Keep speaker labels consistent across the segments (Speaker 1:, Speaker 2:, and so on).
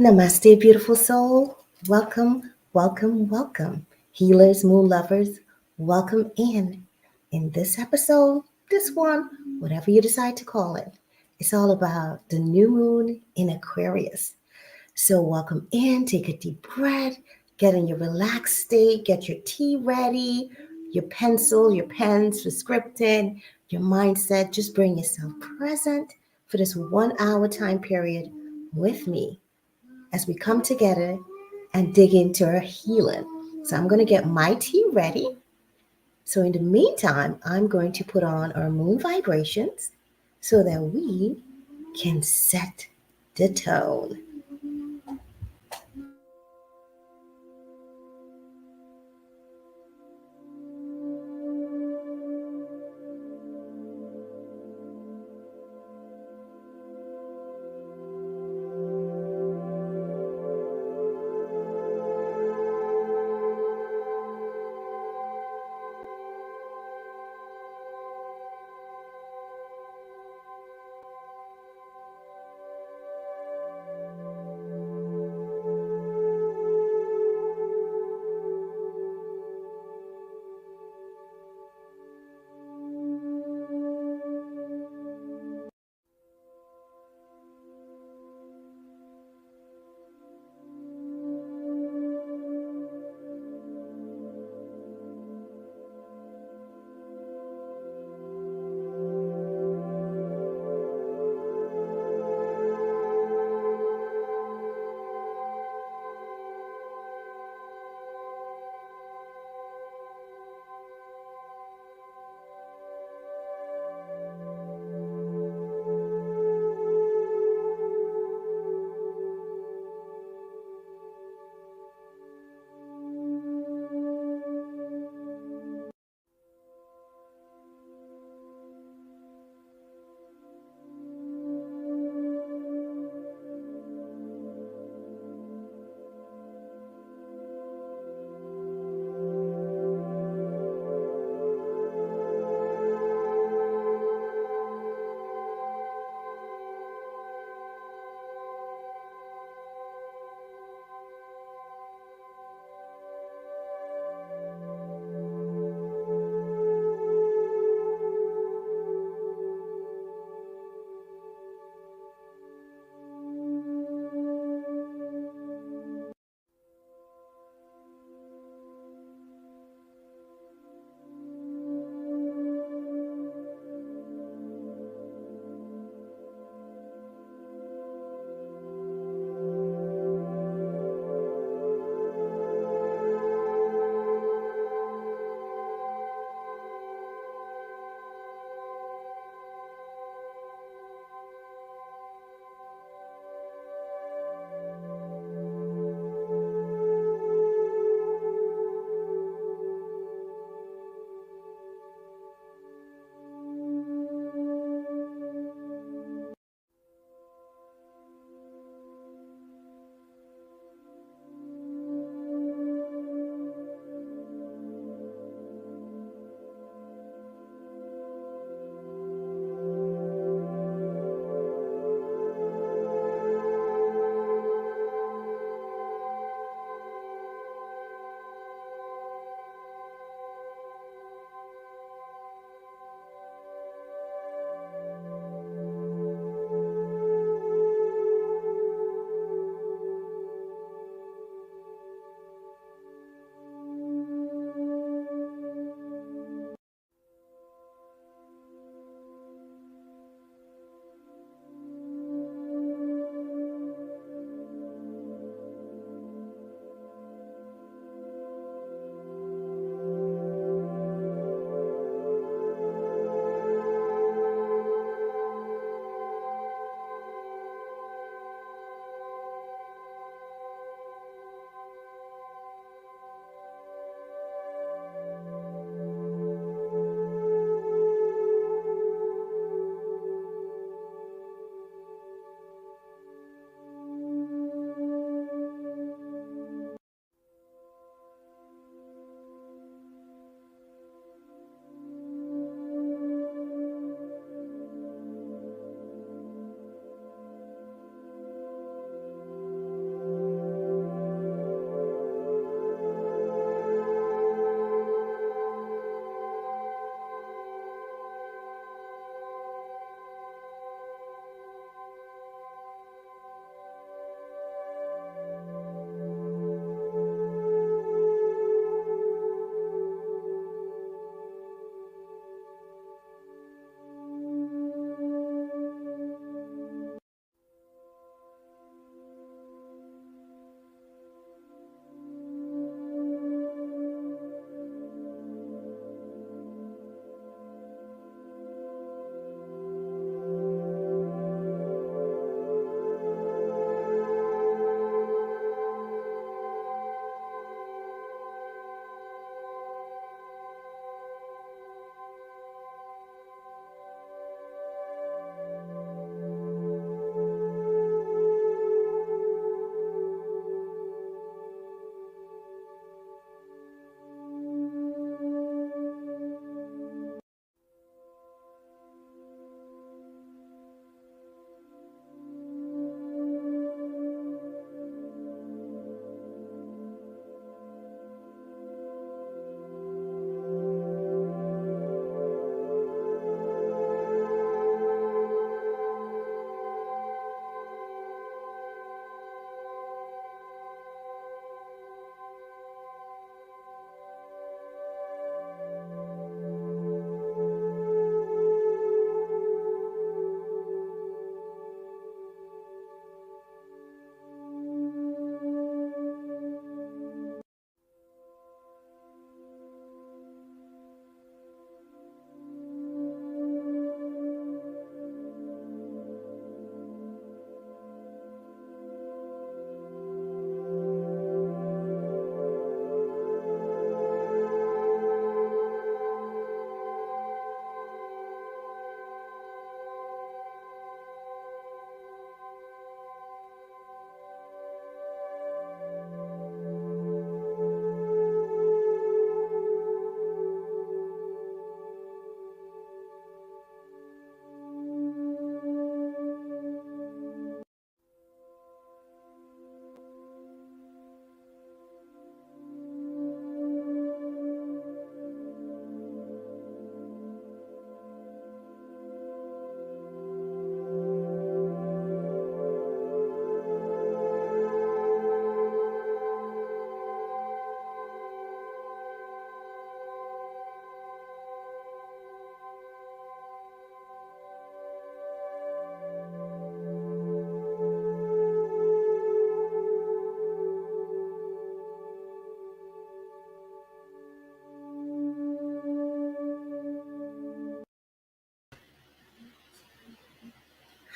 Speaker 1: Namaste, beautiful soul. Welcome, welcome, welcome. Healers, moon lovers, welcome in. In this episode, this one, whatever you decide to call it, it's all about the new moon in Aquarius. So, welcome in, take a deep breath, get in your relaxed state, get your tea ready, your pencil, your pens for scripting, your mindset. Just bring yourself present for this 1 hour time period with me as we come together and dig into our healing. So I'm going to get my tea ready. So in the meantime, I'm going to put on our moon vibrations so that we can set the tone.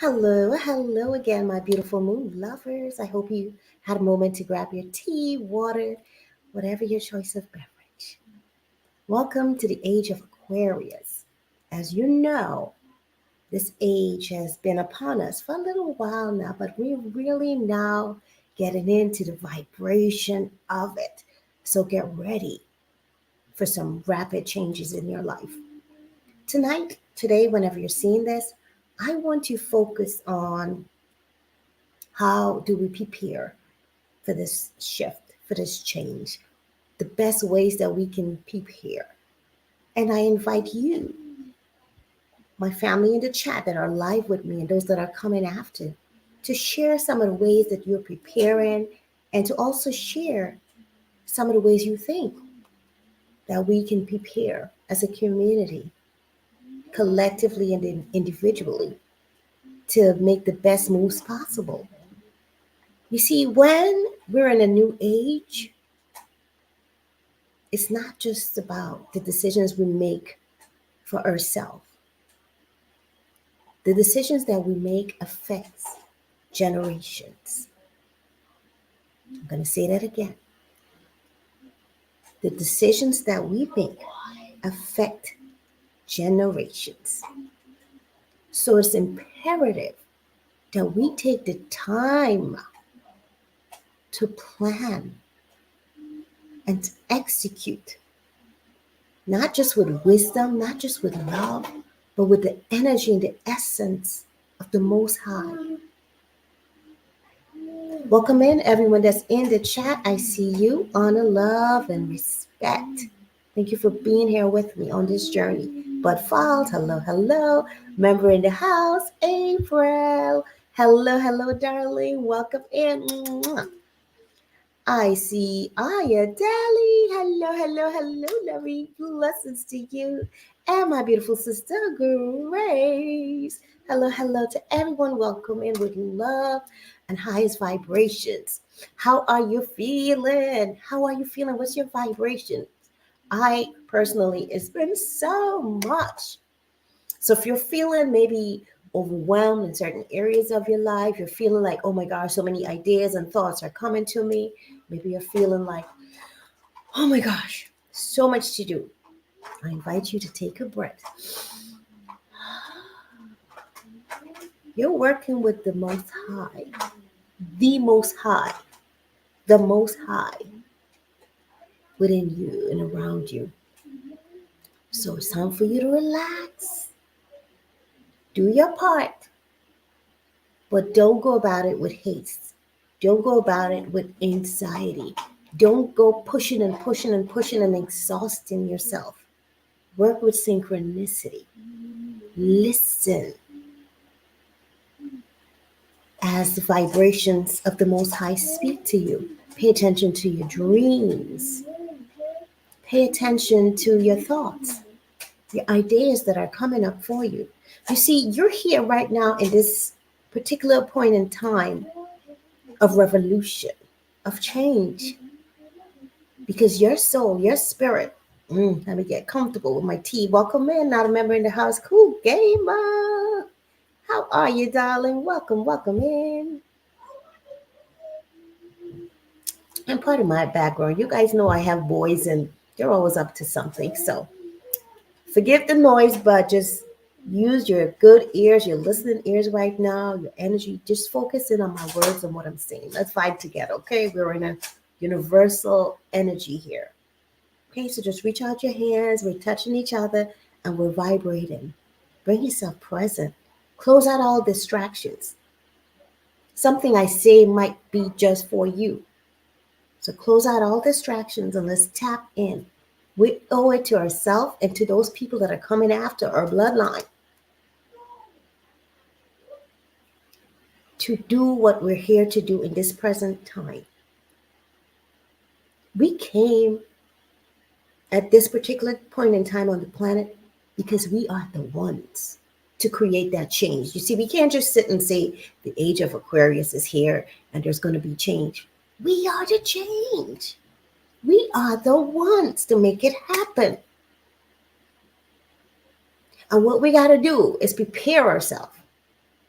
Speaker 1: Hello again, my beautiful moon lovers. I hope you had a moment to grab your tea, water, whatever your choice of beverage. Welcome to the age of Aquarius. As you know, this age has been upon us for a little while now, but we're really now getting into the vibration of it. So get ready for some rapid changes in your life. Today, whenever you're seeing this, I want to focus on how do we prepare for this shift, for this change, the best ways that we can prepare. And I invite you, my family in the chat that are live with me and those that are coming after, to share some of the ways that you're preparing and to also share some of the ways you think that we can prepare as a community, collectively and individually, to make the best moves possible. You see, when we're in a new age, it's not just about the decisions we make for ourselves. The decisions that we make affects generations. I'm going to say that again. The decisions that we make affect generations. So it's imperative that we take the time to plan and to execute, not just with wisdom, not just with love, but with the energy and the essence of the Most High. Welcome in, everyone that's in the chat. I see you. Honor, love, and respect. Thank you for being here with me on this journey. But Fault, hello. Member in the house, April. Hello, darling. Welcome in. Mwah. I see Aya Dali. Hello, lovely blessings to you. And my beautiful sister, Grace. Hello to everyone. Welcome in with love and highest vibrations. How are you feeling? What's your vibration? I personally, it's been so much. So if you're feeling maybe overwhelmed in certain areas of your life, you're feeling like, oh my gosh, so many ideas and thoughts are coming to me. Maybe you're feeling like, oh my gosh, so much to do. I invite you to take a breath. You're working with the Most High, the Most High, the Most High within you and around you. So it's time for you to relax. Do your part, but don't go about it with haste. Don't go about it with anxiety. Don't go pushing and exhausting yourself. Work with synchronicity. Listen as the vibrations of the Most High speak to you. Pay attention to your dreams. Pay attention to your thoughts, your ideas that are coming up for you. You see, you're here right now in this particular point in time of revolution, of change, because your soul, your spirit, let me get comfortable with my tea. Welcome in, not a member in the house. Cool gamer. How are you, darling? Welcome in. And part of my background, you guys know I have boys and they're always up to something. So forgive the noise, but just use your good ears, your listening ears right now, your energy. Just focus in on my words and what I'm saying. Let's vibe together, okay? We're in a universal energy here. Okay, so just reach out your hands. We're touching each other and we're vibrating. Bring yourself present. Close out all distractions. Something I say might be just for you. So close out all distractions and let's tap in. We owe it to ourselves and to those people that are coming after our bloodline to do what we're here to do in this present time. We came at this particular point in time on the planet because we are the ones to create that change. You see, we can't just sit and say the age of Aquarius is here and there's going to be change. We are the change. We are the ones to make it happen. And what we got to do is prepare ourselves.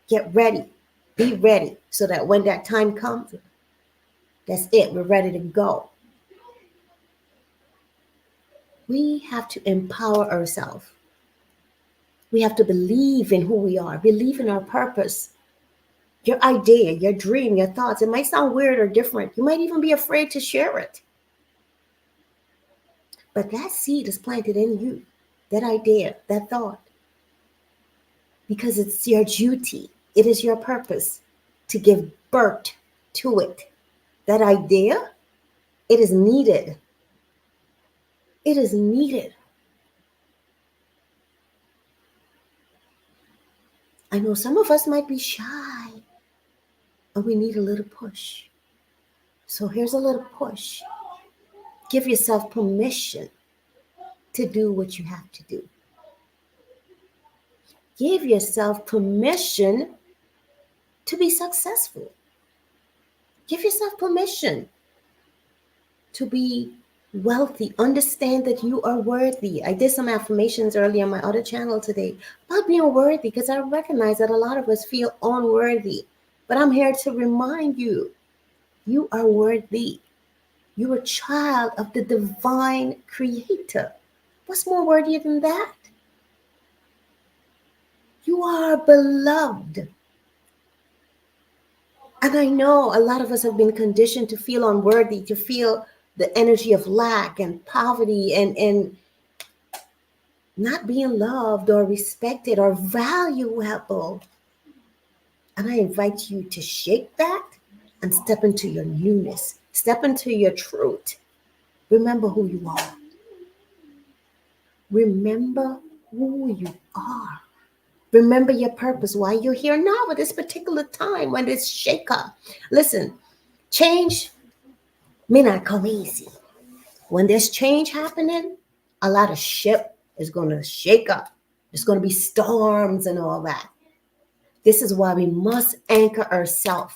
Speaker 1: Get ready. Be ready so that when that time comes, that's it. We're ready to go. We have to empower ourselves. We have to believe in who we are, believe in our purpose, your idea, your dream, your thoughts. It might sound weird or different. You might even be afraid to share it. But that seed is planted in you, that idea, that thought, because it's your duty. It is your purpose to give birth to it. That idea, it is needed. It is needed. I know some of us might be shy and we need a little push. So here's a little push. Give yourself permission to do what you have to do. Give yourself permission to be successful. Give yourself permission to be wealthy. Understand that you are worthy. I did some affirmations earlier on my other channel today about being worthy because I recognize that a lot of us feel unworthy. But I'm here to remind you, you are worthy. You're a child of the divine creator. What's more worthy than that? You are beloved. And I know a lot of us have been conditioned to feel unworthy, to feel the energy of lack and poverty and not being loved or respected or valuable. And I invite you to shake that and step into your newness, step into your truth. Remember who you are. Remember who you are. Remember your purpose, why you're here now at this particular time when it's shake up. Listen, change may not come easy. When there's change happening, a lot of ship is going to shake up. There's going to be storms and all that. This is why we must anchor ourselves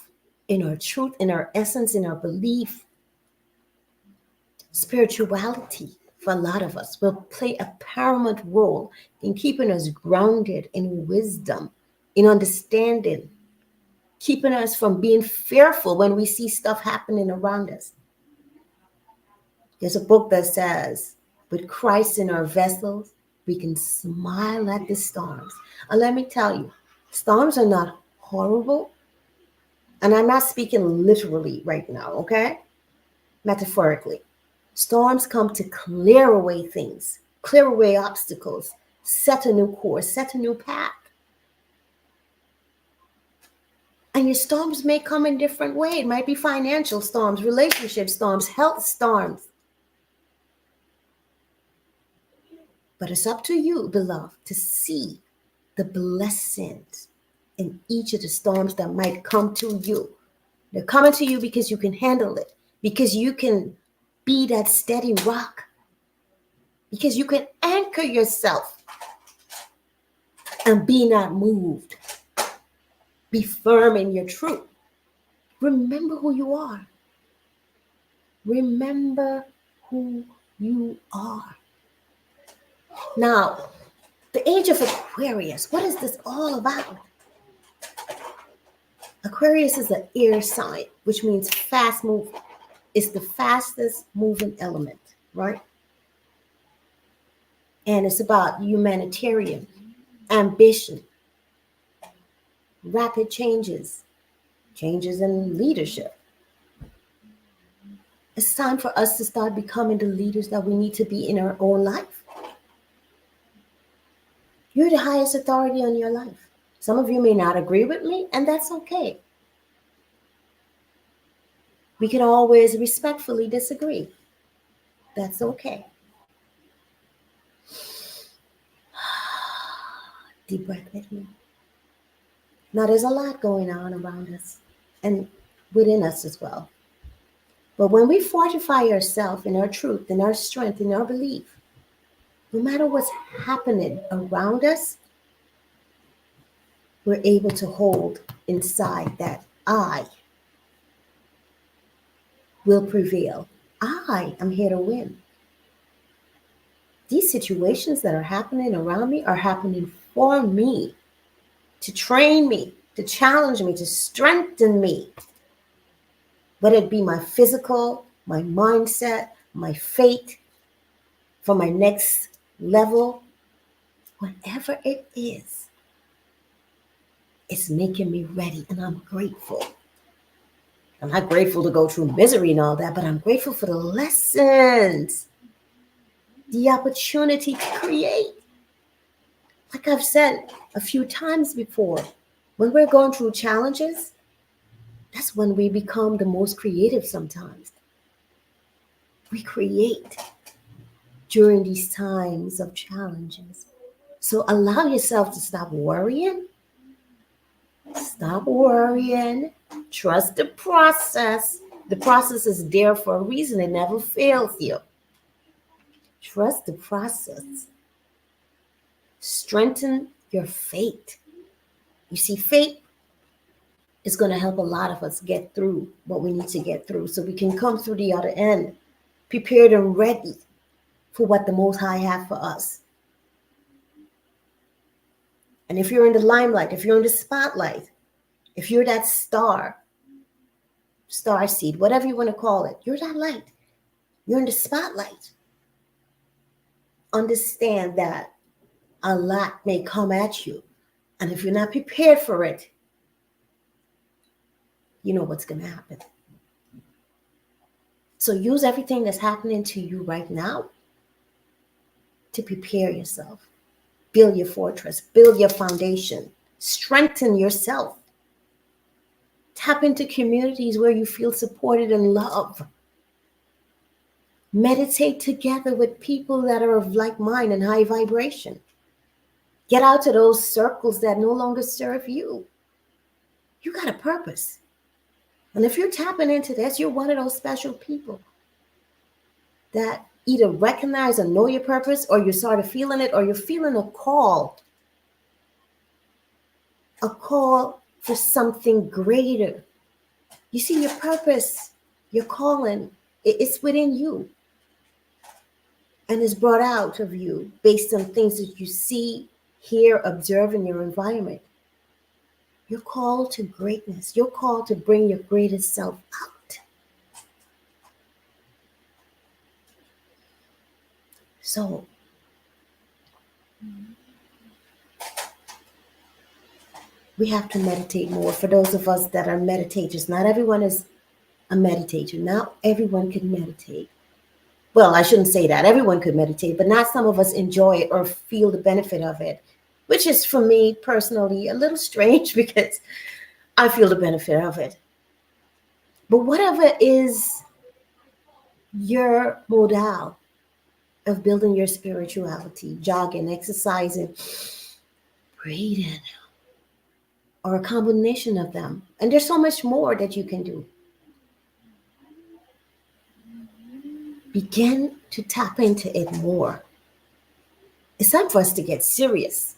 Speaker 1: in our truth, in our essence, in our belief. Spirituality, for a lot of us, will play a paramount role in keeping us grounded in wisdom, in understanding, keeping us from being fearful when we see stuff happening around us. There's a book that says, with Christ in our vessels, we can smile at the storms. And let me tell you, storms are not horrible. And I'm not speaking literally right now, okay? Metaphorically. Storms come to clear away things, clear away obstacles, set a new course, set a new path. And your storms may come in different ways. It might be financial storms, relationship storms, health storms. But it's up to you, beloved, to see the blessings in each of the storms that might come to you. They're coming to you because you can handle it, because you can be that steady rock, because you can anchor yourself and be not moved. Be firm in your truth. Remember who you are. Remember who you are. Now, the age of Aquarius, what is this all about? Aquarius is an air sign, which means fast moving. It's the fastest moving element, right? And it's about humanitarian, ambition, rapid changes, changes in leadership. It's time for us to start becoming the leaders that we need to be in our own life. You're the highest authority on your life. Some of you may not agree with me, and that's okay. We can always respectfully disagree. That's okay. Deep breath with me. Now, there's a lot going on around us and within us as well. But when we fortify ourselves in our truth, in our strength, in our belief, no matter what's happening around us, we're able to hold inside that I will prevail. I am here to win. These situations that are happening around me are happening for me, to train me, to challenge me, to strengthen me, whether it be my physical, my mindset, my faith for my next level, whatever it is, it's making me ready, and I'm grateful. I'm not grateful to go through misery and all that, but I'm grateful for the lessons, the opportunity to create. Like I've said a few times before, when we're going through challenges, that's when we become the most creative sometimes. We create during these times of challenges. So allow yourself to stop worrying. Stop worrying. Trust the process. The process is there for a reason. It never fails you. Trust the process. Strengthen your faith. You see, faith is going to help a lot of us get through what we need to get through so we can come through the other end prepared and ready for what the Most High have for us. And if you're in the limelight, if you're in the spotlight, if you're that star seed, whatever you want to call it, you're that light. You're in the spotlight. Understand that a lot may come at you. And if you're not prepared for it, you know what's going to happen. So use everything that's happening to you right now to prepare yourself. Build your fortress. Build your foundation. Strengthen yourself. Tap into communities where you feel supported and loved. Meditate together with people that are of like mind and high vibration. Get out to those circles that no longer serve you. You got a purpose. And if you're tapping into this, you're one of those special people that either recognize or know your purpose, or you started feeling it, or you're feeling a call for something greater. You see, your purpose, your calling, it's within you. And is brought out of you based on things that you see, hear, observe in your environment. You're called to greatness. You're called to bring your greatest self out. So, we have to meditate more. For those of us that are meditators, not everyone is a meditator. Not everyone can meditate. Well, I shouldn't say that. Everyone could meditate, but not some of us enjoy it or feel the benefit of it, which is for me personally a little strange because I feel the benefit of it. But whatever is your modal of building your spirituality, jogging, exercising, breathing, or a combination of them, and there's so much more that you can do. Begin to tap into it more. It's time for us to get serious.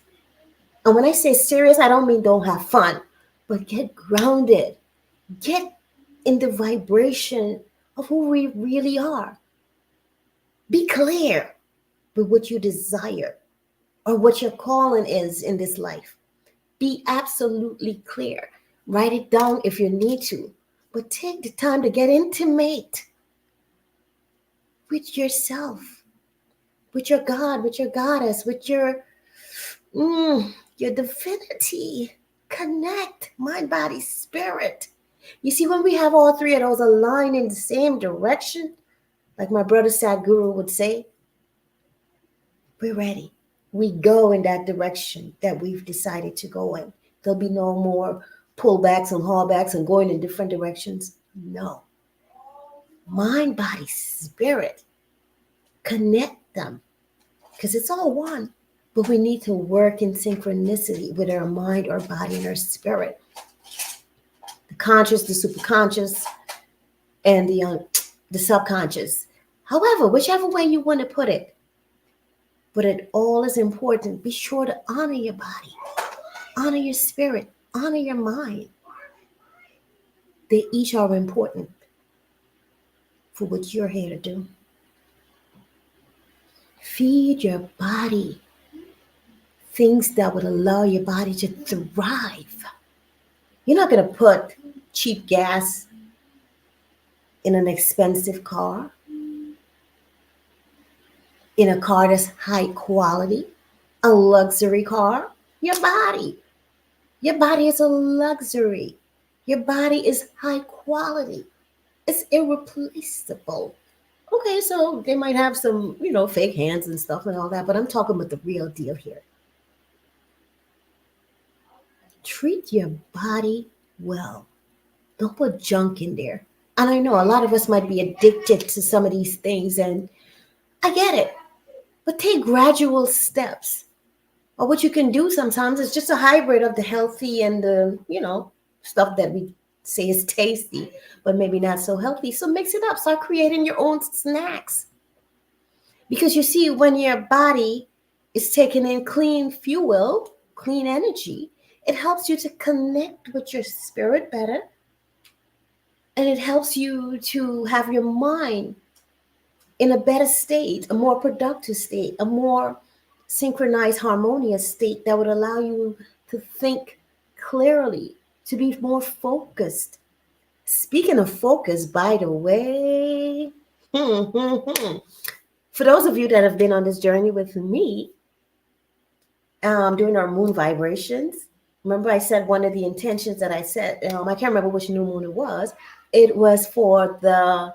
Speaker 1: And when I say serious, I don't mean don't have fun, but get grounded. Get in the vibration of who we really are. Be clear with what you desire or what your calling is in this life. Be absolutely clear. Write it down if you need to, but take the time to get intimate with yourself, with your God, with your goddess, with your divinity. Connect mind, body, spirit. You see, when we have all three of those aligned in the same direction, like my brother Sadhguru would say, we're ready. We go in that direction that we've decided to go in. There'll be no more pullbacks and haulbacks and going in different directions. No. Mind, body, spirit. Connect them because it's all one. But we need to work in synchronicity with our mind, our body, and our spirit. The conscious, the superconscious, and the subconscious. However, whichever way you want to put it, but it all is important. Be sure to honor your body, honor your spirit, honor your mind. They each are important for what you're here to do. Feed your body things that would allow your body to thrive. You're not going to put cheap gas in an expensive car, in a car that's high quality, a luxury car. Your body. Your body is a luxury. Your body is high quality. It's irreplaceable. Okay, so they might have some, fake hands and stuff and all that, but I'm talking about the real deal here. Treat your body well. Don't put junk in there. And I know a lot of us might be addicted to some of these things, and I get it. But take gradual steps. Or what you can do sometimes is just a hybrid of the healthy and the, stuff that we say is tasty, but maybe not so healthy. So mix it up. Start creating your own snacks. Because you see, when your body is taking in clean fuel, clean energy, it helps you to connect with your spirit better. And it helps you to have your mind in a better state, a more productive state, a more synchronized, harmonious state that would allow you to think clearly, to be more focused. Speaking of focus, by the way, for those of you that have been on this journey with me, doing our moon vibrations, remember I said one of the intentions that I said, I can't remember which new moon it was. It was for the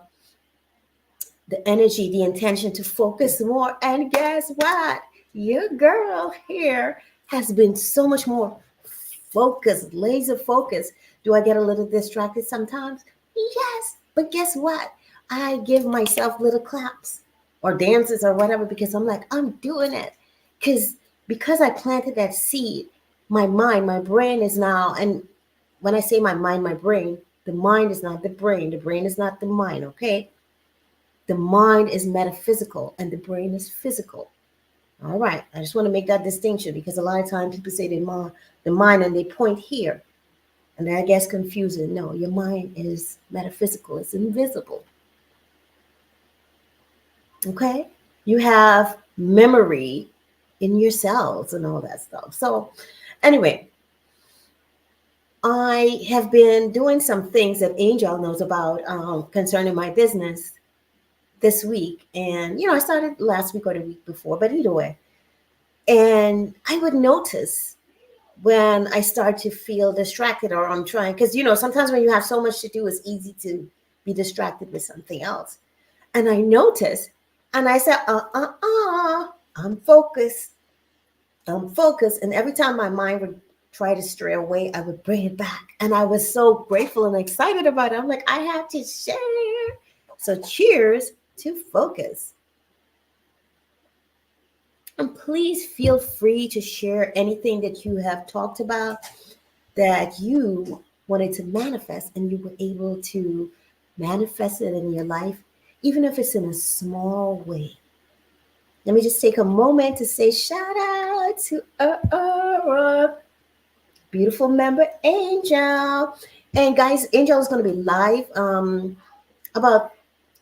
Speaker 1: energy, the intention to focus more. And guess what? Your girl here has been so much more focused, laser focused. Do I get a little distracted sometimes? Yes. But guess what? I give myself little claps or dances or whatever because I'm like, I'm doing it. Because I planted that seed, my mind, my brain is now, and when I say my mind, my brain, the mind is not the brain is not the mind, okay? The mind is metaphysical and the brain is physical. All right. I just want to make that distinction because a lot of times people say the mind and they point here. And that gets confusing. No, your mind is metaphysical. It's invisible. Okay? You have memory in your cells and all that stuff. So anyway, I have been doing some things that Angel knows about concerning my business this week. And, I started last week or the week before, but either way. And I would notice when I start to feel distracted or I'm trying, because, sometimes when you have so much to do, it's easy to be distracted with something else. And I noticed, and I said, I'm focused. I'm focused. And every time my mind would try to stray away, I would bring it back. And I was so grateful and excited about it. I'm like, I have to share. So cheers to focus. And please feel free to share anything that you have talked about that you wanted to manifest and you were able to manifest it in your life, even if it's in a small way. Let me just take a moment to say shout out to our beautiful member, Angel. And guys, Angel is going to be live about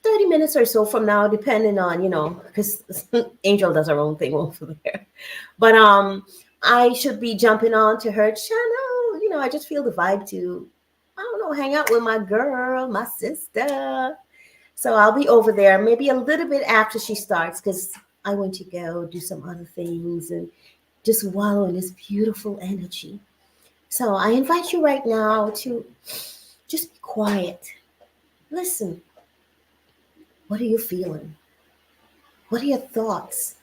Speaker 1: 30 minutes or so from now, depending on, because Angel does her own thing over there. But I should be jumping on to her channel. I just feel the vibe to, I don't know, hang out with my girl, my sister. So I'll be over there maybe a little bit after she starts because I want to go do some other things and just wallow in this beautiful energy. So I invite you right now to just be quiet. Listen. What are you feeling? What are your thoughts?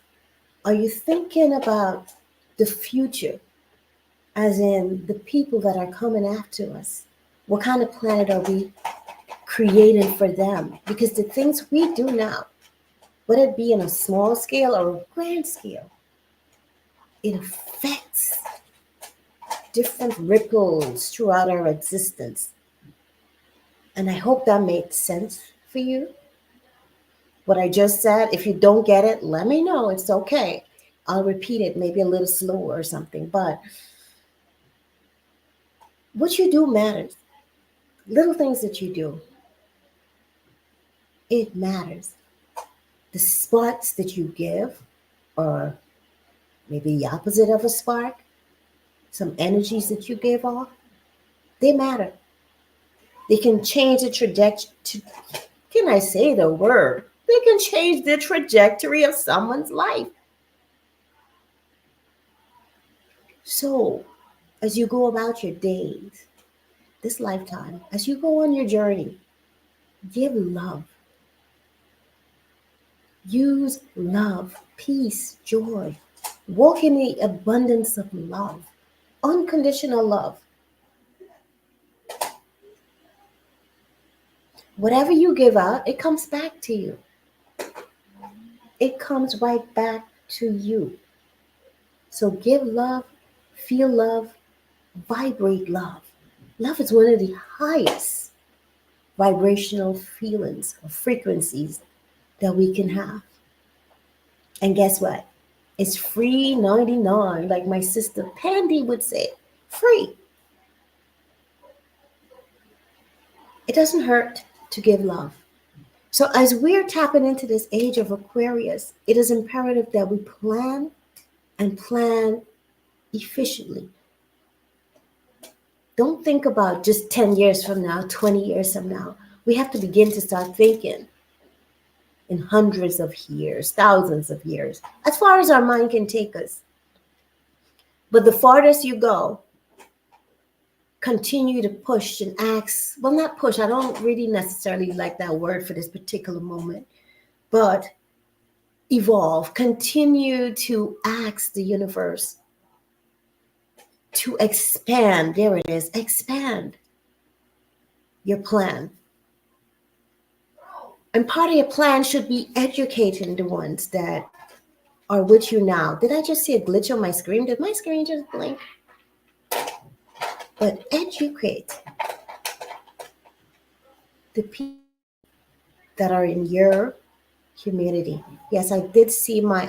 Speaker 1: Are you thinking about the future, as in the people that are coming after us? What kind of planet are we creating for them? Because the things we do now, whether it be on a small scale or a grand scale, it affects different ripples throughout our existence. And I hope that makes sense for you. What I just said, if you don't get it, let me know. It's okay. I'll repeat it maybe a little slower or something. But what you do matters. Little things that you do, it matters. The sparks that you give, or maybe the opposite of a spark, some energies that you give off, They matter. They can change the trajectory. Can I say the word? They can change the trajectory of someone's life. So, as you go about your days, this lifetime, as you go on your journey, give love. Use love, peace, joy. Walk in the abundance of love, unconditional love. Whatever you give out, it comes back to you. It comes right back to you. So give love, feel love, vibrate love. Love is one of the highest vibrational feelings or frequencies that we can have. And guess what? It's free 99, like my sister Pandy would say. Free. It doesn't hurt to give love. So, as we're tapping into this age of Aquarius, it is imperative that we plan and plan efficiently. Don't think about just 10 years from now, 20 years from now. We have to begin to start thinking in hundreds of years, thousands of years, as far as our mind can take us. But the farthest you go, continue to push and ask. Well, not push, I don't really necessarily like that word for this particular moment, but evolve. Continue to ask the universe to expand. There it is, expand your plan. And part of your plan should be educating the ones that are with you now. Did I just see a glitch on my screen? Did my screen just blink? But educate the people that are in your community. Yes, I did see my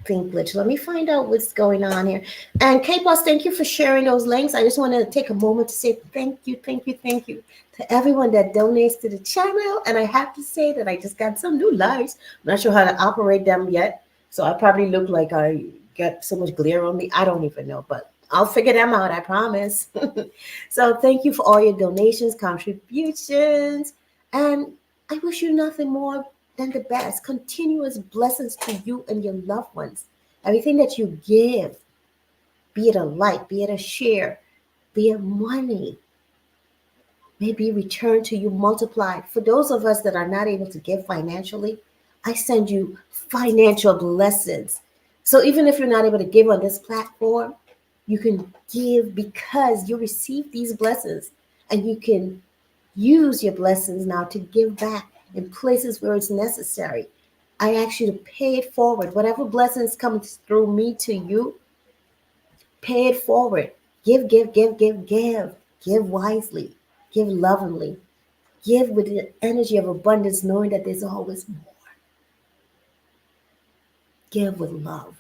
Speaker 1: thing glitch. Let me find out what's going on here. And K-Boss, thank you for sharing those links. I just want to take a moment to say thank you to everyone that donates to the channel. And I have to say that I just got some new lights. I'm not sure how to operate them yet. So I probably look like I got so much glare on me. I don't even know, but I'll figure them out, I promise. So thank you for all your donations, contributions, and I wish you nothing more than the best. Continuous blessings to you and your loved ones. Everything that you give, be it a like, be it a share, be it money, may be returned to you multiplied. For those of us that are not able to give financially, I send you financial blessings. So even if you're not able to give on this platform, you can give because you receive these blessings, and you can use your blessings now to give back in places where it's necessary. I ask you to pay it forward. Whatever blessings come through me to you, pay it forward. Give, give, give, give, give. Give wisely. Give lovingly. Give with the energy of abundance, knowing that there's always more. Give with love.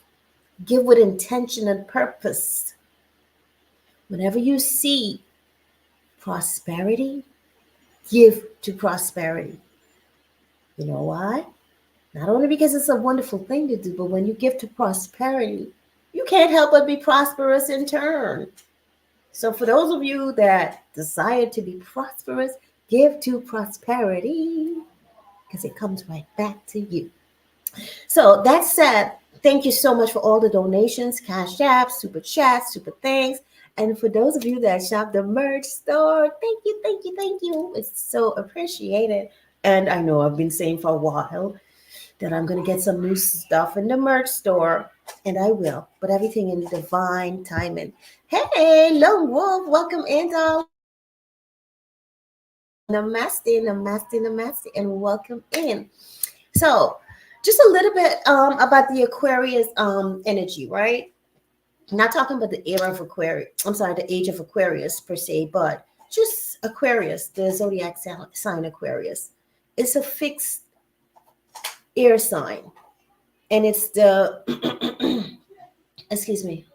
Speaker 1: Give with intention and purpose. Whenever you see prosperity, give to prosperity. You know why? Not only because it's a wonderful thing to do, but when you give to prosperity, you can't help but be prosperous in turn. So for those of you that desire to be prosperous, give to prosperity because it comes right back to you. So that said, thank you so much for all the donations, cash apps, super chats, super thanks. And for those of you that shop the merch store, thank you, thank you, thank you. It's so appreciated. And I know I've been saying for a while that I'm going to get some new stuff in the merch store, and I will, but everything in divine timing. Hey, Lone Wolf, welcome in, darling. Namaste, namaste, namaste, and welcome in. So, just a little bit about the Aquarius energy, right? I'm not talking about the era of Aquarius. I'm sorry, the age of Aquarius per se, but just Aquarius, the zodiac sign Aquarius. It's a fixed air sign, and it's the excuse me,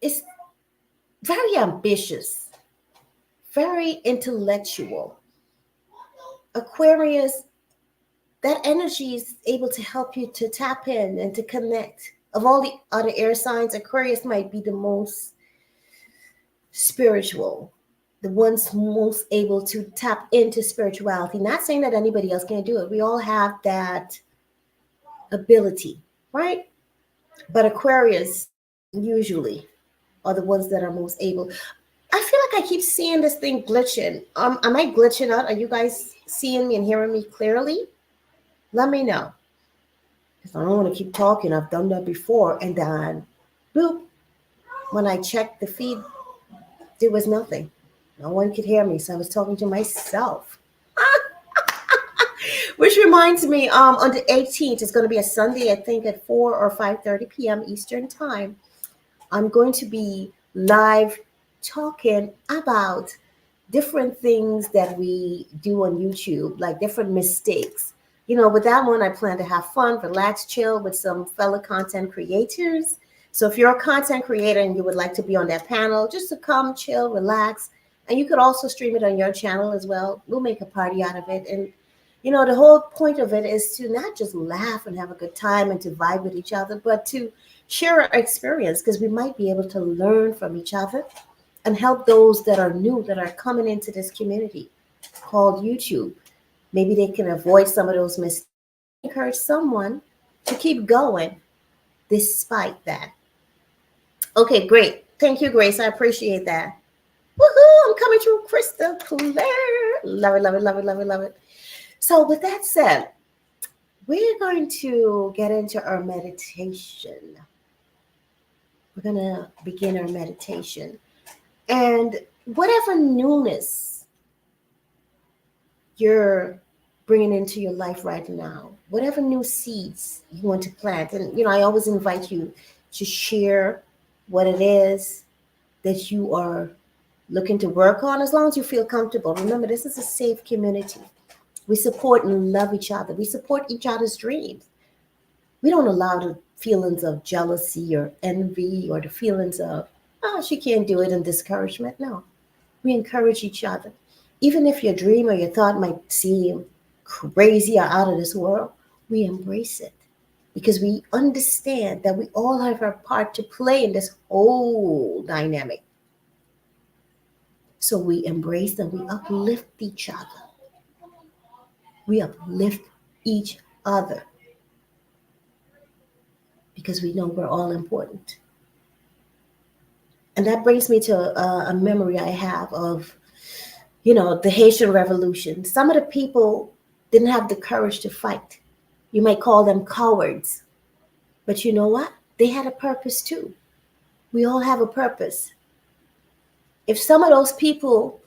Speaker 1: it's very ambitious, very intellectual. Aquarius, that energy is able to help you to tap in and to connect. Of all the other air signs, Aquarius might be the most spiritual, the ones most able to tap into spirituality. Not saying that anybody else can't do it. We all have that ability, right? But Aquarius usually are the ones that are most able. I feel like I keep seeing this thing glitching. Am I glitching out? Are you guys seeing me and hearing me clearly? Let me know. Because I don't want to keep talking. I've done that before. And then, boop, when I checked the feed, there was nothing. No one could hear me. So I was talking to myself. Which reminds me, on the 18th, it's going to be a Sunday, I think at 4 or 5:30 p.m. Eastern Time. I'm going to be live talking about different things that we do on YouTube, like different mistakes. With that one, I plan to have fun, relax, chill with some fellow content creators. So if you're a content creator and you would like to be on that panel, just to come, chill, relax, and you could also stream it on your channel as well. We'll make a party out of it. And the whole point of it is to not just laugh and have a good time and to vibe with each other, but to share our experience, because we might be able to learn from each other and help those that are new, that are coming into this community called YouTube. Maybe they can avoid some of those mistakes, encourage someone to keep going despite that. Okay, great. Thank you, Grace. I appreciate that. Woohoo! I'm coming through crystal clear. Love it, love it, love it, love it, love it. So with that said, we're going to get into our meditation. We're going to begin our meditation. And whatever newness you're bringing into your life right now, whatever new seeds you want to plant. And, I always invite you to share what it is that you are looking to work on, as long as you feel comfortable. Remember, this is a safe community. We support and love each other. We support each other's dreams. We don't allow the feelings of jealousy or envy or the feelings of, oh, she can't do it, and discouragement. No, we encourage each other. Even if your dream or your thought might seem crazy or out of this world, we embrace it because we understand that we all have our part to play in this whole dynamic. So we embrace and we uplift each other. We uplift each other because we know we're all important. And that brings me to a memory I have of, the Haitian Revolution. Some of the people didn't have the courage to fight. You might call them cowards. But you know what? They had a purpose too. We all have a purpose. If some of those people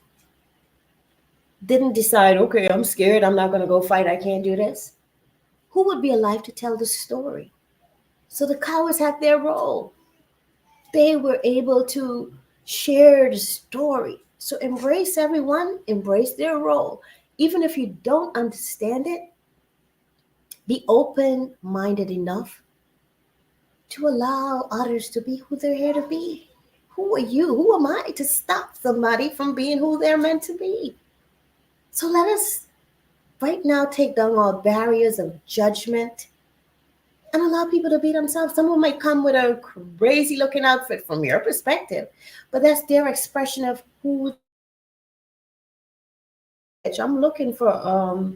Speaker 1: didn't decide, okay, I'm scared, I'm not going to go fight, I can't do this, who would be alive to tell the story? So the cowards had their role. They were able to share the story. So embrace everyone, embrace their role. Even if you don't understand it, be open-minded enough to allow others to be who they're here to be. Who are you? Who am I to stop somebody from being who they're meant to be? So let us right now take down all barriers of judgment and allow people to be themselves. Someone might come with a crazy looking outfit from your perspective, but that's their expression of who. I'm looking for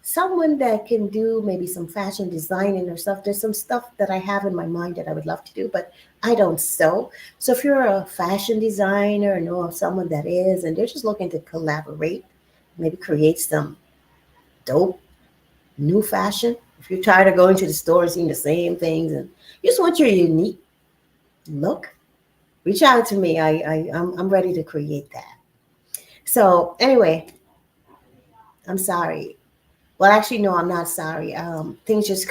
Speaker 1: someone that can do maybe some fashion designing or stuff. There's some stuff that I have in my mind that I would love to do, but I don't sew. So if you're a fashion designer or know of someone that is, and they're just looking to collaborate, maybe create some dope new fashion. If you're tired of going to the store and seeing the same things and you just want your unique look, reach out to me. I'm ready to create that. So anyway, I'm sorry. Well, actually, no, I'm not sorry. Things just,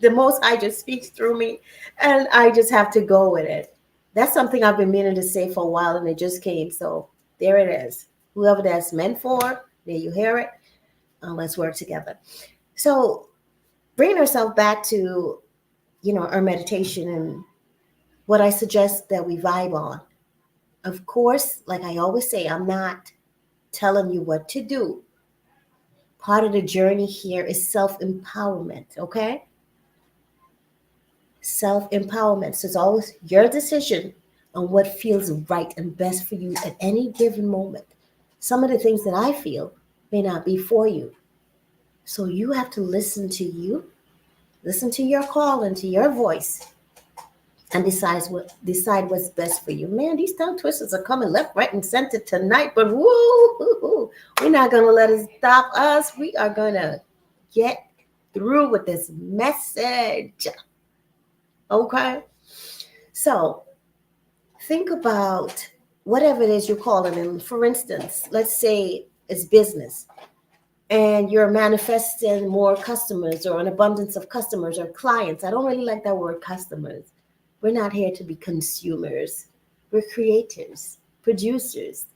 Speaker 1: the Most High just speaks through me, and I just have to go with it. That's something I've been meaning to say for a while, and it just came. So there it is. Whoever that's meant for, there you hear it. Let's work together. So bringing ourselves back to, our meditation and what I suggest that we vibe on. Of course, like I always say, I'm not telling you what to do. Part of the journey here is self-empowerment, okay? Self-empowerment. So it's always your decision on what feels right and best for you at any given moment. Some of the things that I feel may not be for you. So you have to listen to you, listen to your call and to your voice, and decide what's best for you. Man, these tongue twisters are coming left, right, and center tonight. But woo, we're not gonna let it stop us. We are gonna get through with this message. Okay? So think about whatever it is you're calling in. For instance, let's say it's business and you're manifesting more customers or an abundance of customers or clients. I don't really like that word customers. We're not here to be consumers. We're creators, producers.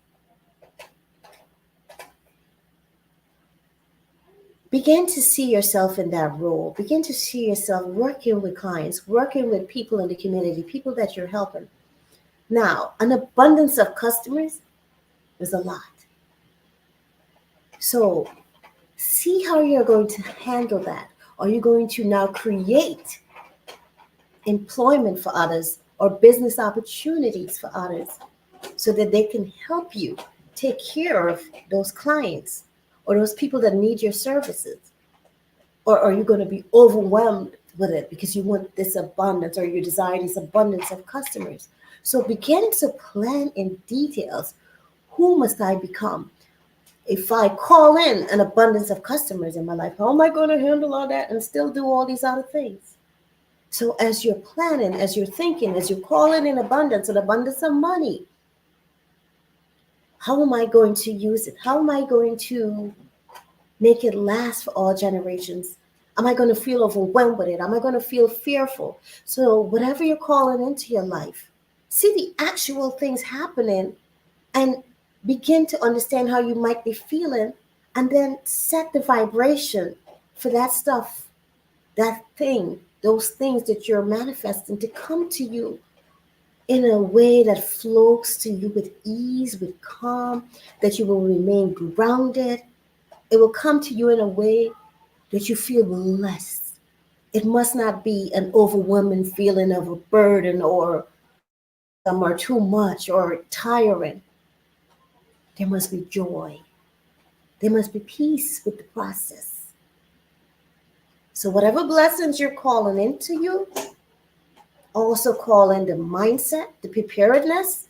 Speaker 1: Begin to see yourself in that role. Begin to see yourself working with clients, working with people in the community, people that you're helping. Now, an abundance of customers is a lot. So see how you're going to handle that. Are you going to now create employment for others or business opportunities for others so that they can help you take care of those clients or those people that need your services? Or are you going to be overwhelmed with it because you want this abundance or you desire this abundance of customers? So begin to plan in details. Who must I become? If I call in an abundance of customers in my life, how am I going to handle all that and still do all these other things? So as you're planning, as you're thinking, as you're calling in abundance, an abundance of money, how am I going to use it? How am I going to make it last for all generations? Am I going to feel overwhelmed with it? Am I going to feel fearful? So whatever you're calling into your life, see the actual things happening and begin to understand how you might be feeling, and then set the vibration for that stuff, that thing, those things that you're manifesting to come to you in a way that flows to you with ease, with calm, that you will remain grounded. It will come to you in a way that you feel blessed. It must not be an overwhelming feeling of a burden or some are too much or tiring. There must be joy. There must be peace with the process. So whatever blessings you're calling into you, also call in the mindset, the preparedness,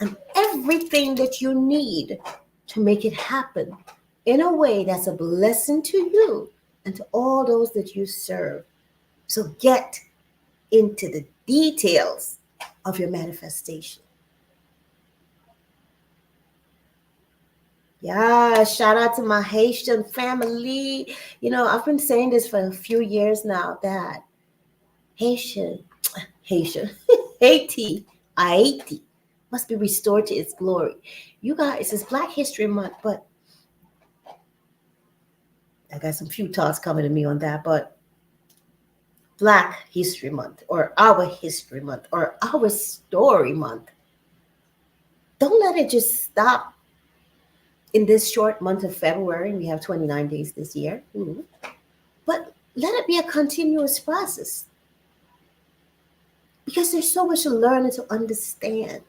Speaker 1: and everything that you need to make it happen in a way that's a blessing to you and to all those that you serve. So get into the details of your manifestation. Yeah, shout out to my Haitian family. I've been saying this for a few years now that Haitian, Haiti, Haiti must be restored to its glory. You guys, it's Black History Month, but I got some few thoughts coming to me on that. But Black History Month, or our History Month, or our Story Month, don't let it just stop in this short month of February. And we have 29 days this year. But let it be a continuous process, because there's so much to learn and to understand.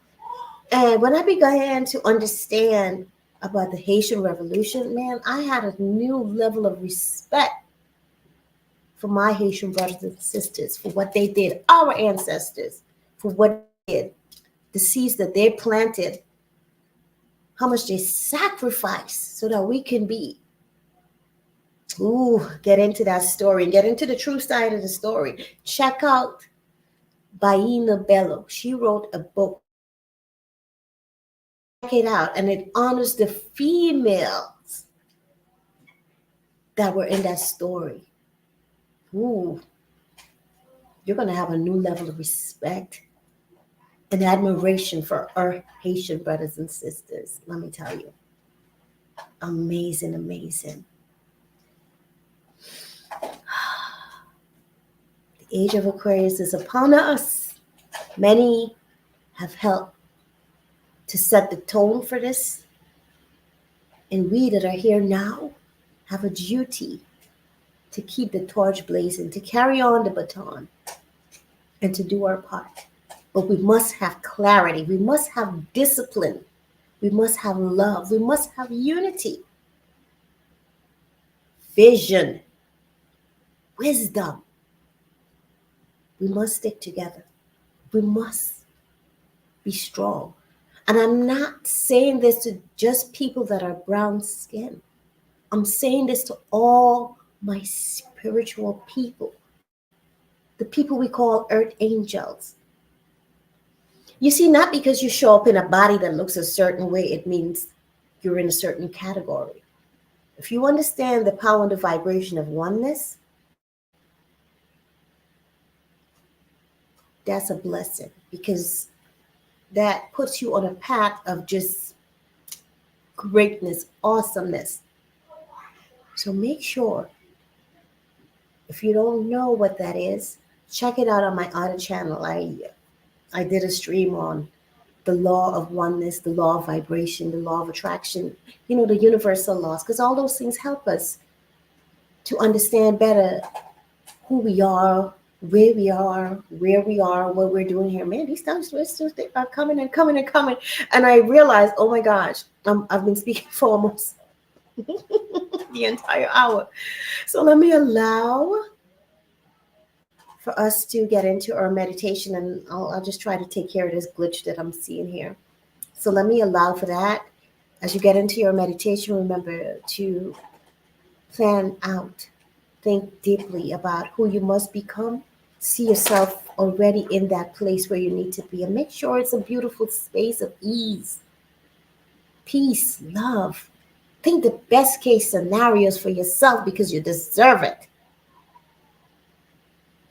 Speaker 1: And when I began to understand about the Haitian Revolution, man, I had a new level of respect for my Haitian brothers and sisters, for what they did, our ancestors, for what they did, the seeds that they planted, how much they sacrificed so that we can be. Get into that story and get into the true side of the story. Check out Baina Bello. She wrote a book. Check it out, and it honors the females that were in that story. You're going to have a new level of respect and admiration for our Haitian brothers and sisters. Let me tell you. Amazing, amazing. The age of Aquarius is upon us. Many have helped to set the tone for this. And we that are here now have a duty to keep the torch blazing, to carry on the baton, and to do our part. But we must have clarity. We must have discipline. We must have love. We must have unity, vision, wisdom. We must stick together. We must be strong. And I'm not saying this to just people that are brown skinned. I'm saying this to all my spiritual people, the people we call earth angels. You see, not because you show up in a body that looks a certain way, it means you're in a certain category. If you understand the power and the vibration of oneness, that's a blessing because that puts you on a path of just greatness, awesomeness. So make sure, if you don't know what that is, check it out on my other channel. I did a stream on the law of oneness, the law of vibration, the law of attraction, the universal laws, because all those things help us to understand better who we are, where we are, what we're doing here. Man, these tongue twisters, they are coming and coming and coming. And I realized, oh my gosh, I've been speaking for almost the entire hour. So let me allow for us to get into our meditation, and I'll just try to take care of this glitch that I'm seeing here. So let me allow for that. As you get into your meditation, remember to plan out, think deeply about who you must become. See yourself already in that place where you need to be, and make sure it's a beautiful space of ease, peace, love. Think the best case scenarios for yourself because you deserve it.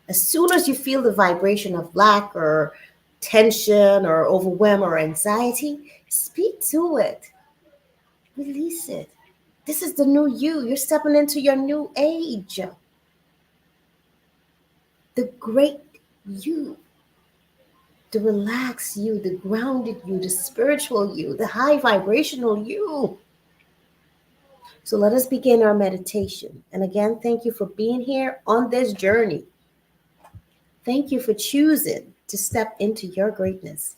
Speaker 1: As soon as you feel the vibration of lack or tension or overwhelm or anxiety, speak to it, release it. This is the new you. You're stepping into your new age. The great you, the relaxed you, the grounded you, the spiritual you, the high vibrational you. So let us begin our meditation. And again, thank you for being here on this journey. Thank you for choosing to step into your greatness.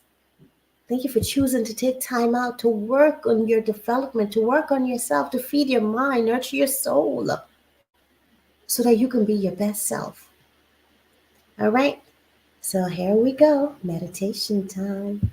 Speaker 1: Thank you for choosing to take time out to work on your development, to work on yourself, to feed your mind, nurture your soul, so that you can be your best self. All right? So here we go. Meditation time.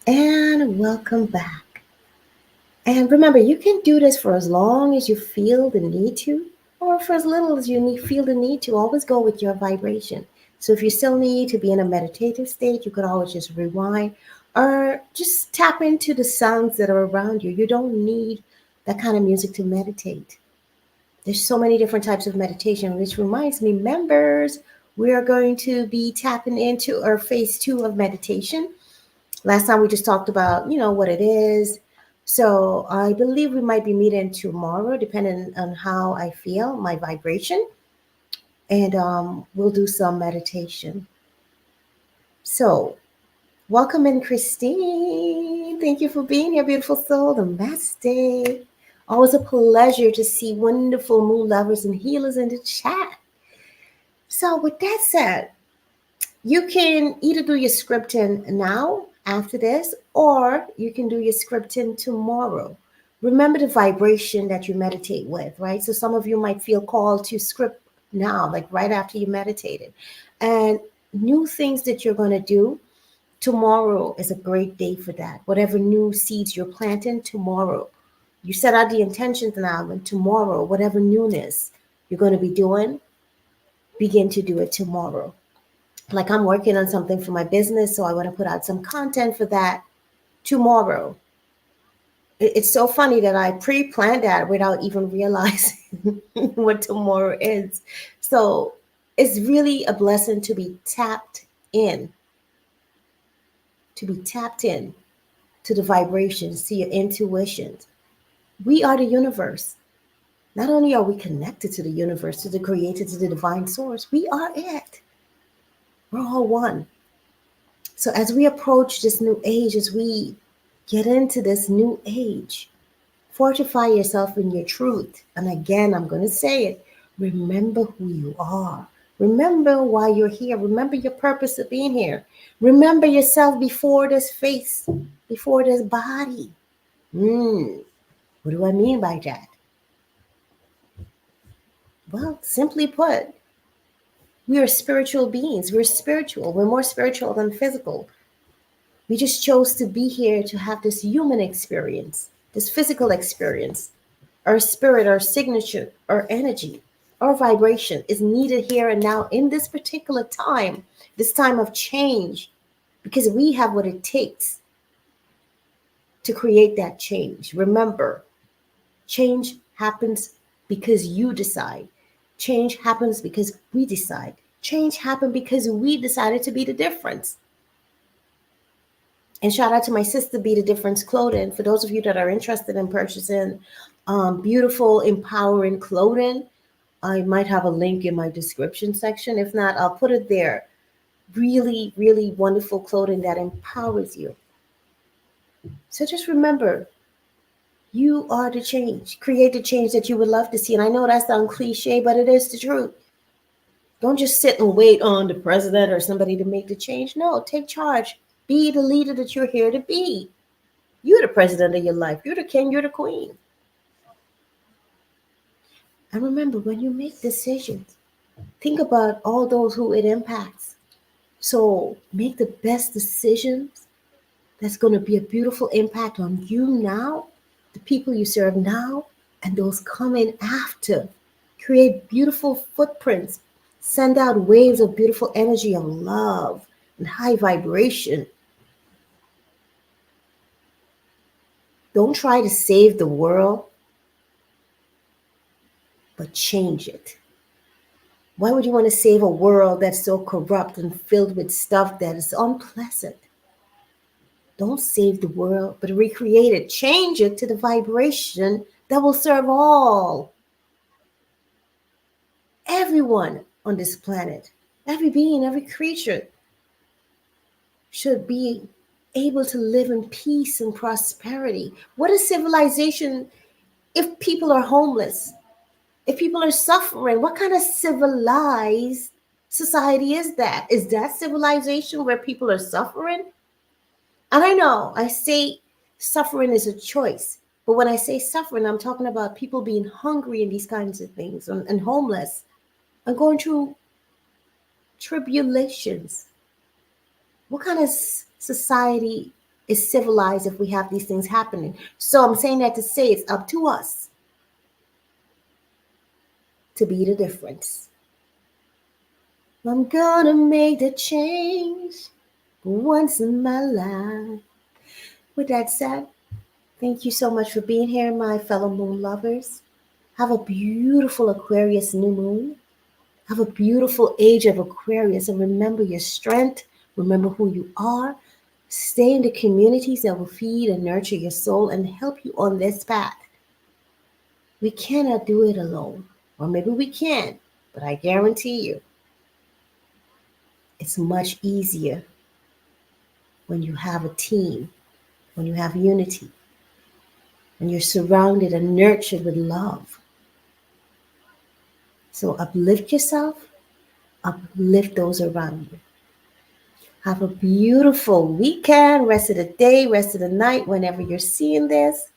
Speaker 1: And welcome back. And remember, you can do this for as long as you feel the need to, or for as little as you feel the need to. Always go with your vibration. So if you still need to be in a meditative state, you could always just rewind or just tap into the sounds that are around you. You don't need that kind of music to meditate. There's so many different types of meditation, which reminds me, members, we are going to be tapping into our phase 2 of meditation. Last time we just talked about, what it is. So I believe we might be meeting tomorrow, depending on how I feel, my vibration, and we'll do some meditation. So welcome in, Christine. Thank you for being here, beautiful soul. Namaste. Always a pleasure to see wonderful moon lovers and healers in the chat. So with that said, you can either do your scripting now after this, or you can do your scripting tomorrow. Remember the vibration that you meditate with, right? So some of you might feel called to script now, like right after you meditated. And new things that you're going to do tomorrow is a great day for that. Whatever new seeds you're planting tomorrow, you set out the intentions now, and tomorrow, whatever newness you're going to be doing, begin to do it tomorrow. Like I'm working on something for my business, so I want to put out some content for that tomorrow. It's so funny that I pre-planned that without even realizing what tomorrow is. So it's really a blessing in, to be tapped in to the vibrations, to your intuitions. We are the universe. Not only are we connected to the universe, to the creator, to the divine source, we are it. We're all one. So as we approach this new age, as we get into this new age, fortify yourself in your truth. And again, I'm going to say it. Remember who you are. Remember why you're here. Remember your purpose of being here. Remember yourself before this face, before this body. What do I mean by that? Well, simply put, we are spiritual beings. We're spiritual. We're more spiritual than physical. We just chose to be here to have this human experience, this physical experience. Our spirit, our signature, our energy, our vibration is needed here and now in this particular time, this time of change, because we have what it takes to create that change. Remember, change happens because you decide. Change happens because we decide. Change happened because we decided to be the difference. And shout out to my sister, Be the Difference Clothing. For those of you that are interested in purchasing beautiful, empowering clothing, I might have a link in my description section. If not, I'll put it there. Really, really wonderful clothing that empowers you. So just remember, you are the change. Create the change that you would love to see. And I know that sounds cliche, but it is the truth. Don't just sit and wait on the president or somebody to make the change. No, take charge. Be the leader that you're here to be. You're the president of your life. You're the king. You're the queen. And remember, when you make decisions, think about all those who it impacts. So make the best decisions that's going to be a beautiful impact on you now, the people you serve now, and those coming after. Create beautiful footprints. Send out waves of beautiful energy of love and high vibration. Don't try to save the world, but change it. Why would you want to save a world that's so corrupt and filled with stuff that is unpleasant? Don't save the world, but recreate it. Change it to the vibration that will serve all. Everyone on this planet, every being, every creature should be able to live in peace and prosperity. What is civilization if people are homeless? If people are suffering, what kind of civilized society is that? Is that civilization where people are suffering? And I know I say suffering is a choice, but when I say suffering, I'm talking about people being hungry and these kinds of things, and homeless and going through tribulations. What kind of society It's civilized if we have these things happening. So I'm saying that to say it's up to us to be the difference. I'm gonna make the change once in my life. With that said, thank you so much for being here, my fellow moon lovers. Have a beautiful Aquarius new moon. Have a beautiful age of Aquarius, and remember your strength. Remember who you are. Stay in the communities that will feed and nurture your soul and help you on this path. We cannot do it alone. Or maybe we can, but I guarantee you it's much easier when you have a team, when you have unity, when you're surrounded and nurtured with love. So uplift yourself, uplift those around you. Have a beautiful weekend, rest of the day, rest of the night, whenever you're seeing this.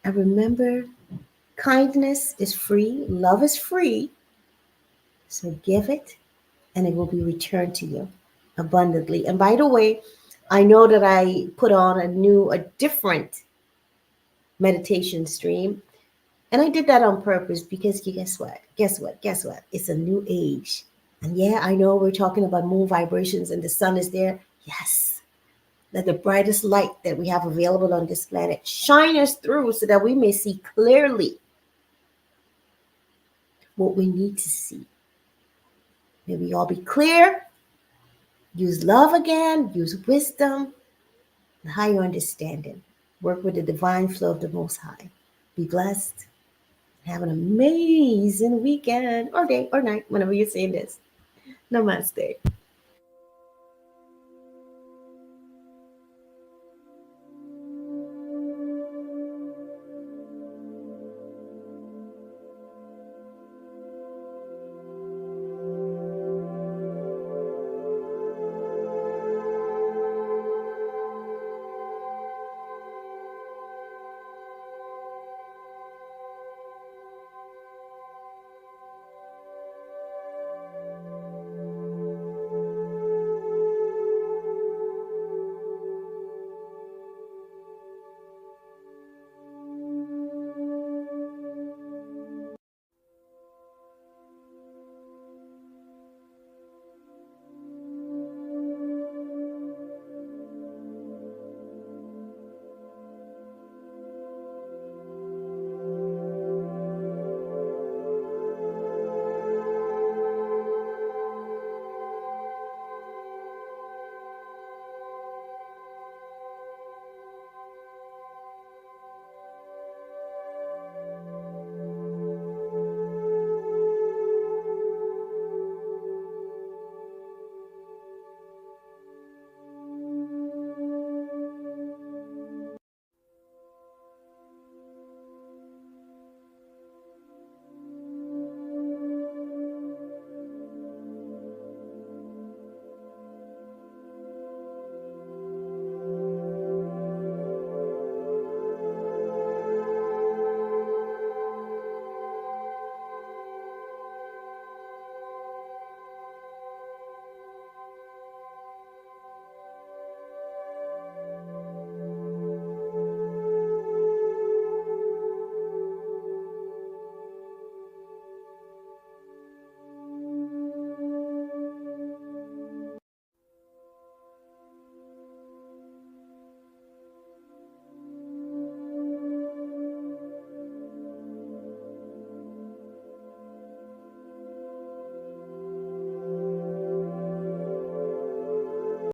Speaker 1: And remember, kindness is free, love is free. So give it, and it will be returned to you abundantly. And by the way, I know that I put on a different meditation stream. And I did that on purpose because guess what? Guess what? Guess what? It's a new age. And yeah, I know we're talking about moon vibrations and the sun is there. Yes. Let the brightest light that we have available on this planet shine us through so that we may see clearly what we need to see. May we all be clear, use love again, use wisdom, and higher understanding. Work with the divine flow of the Most High. Be blessed. Have an amazing weekend or day or night, whenever you're seeing this. Namaste.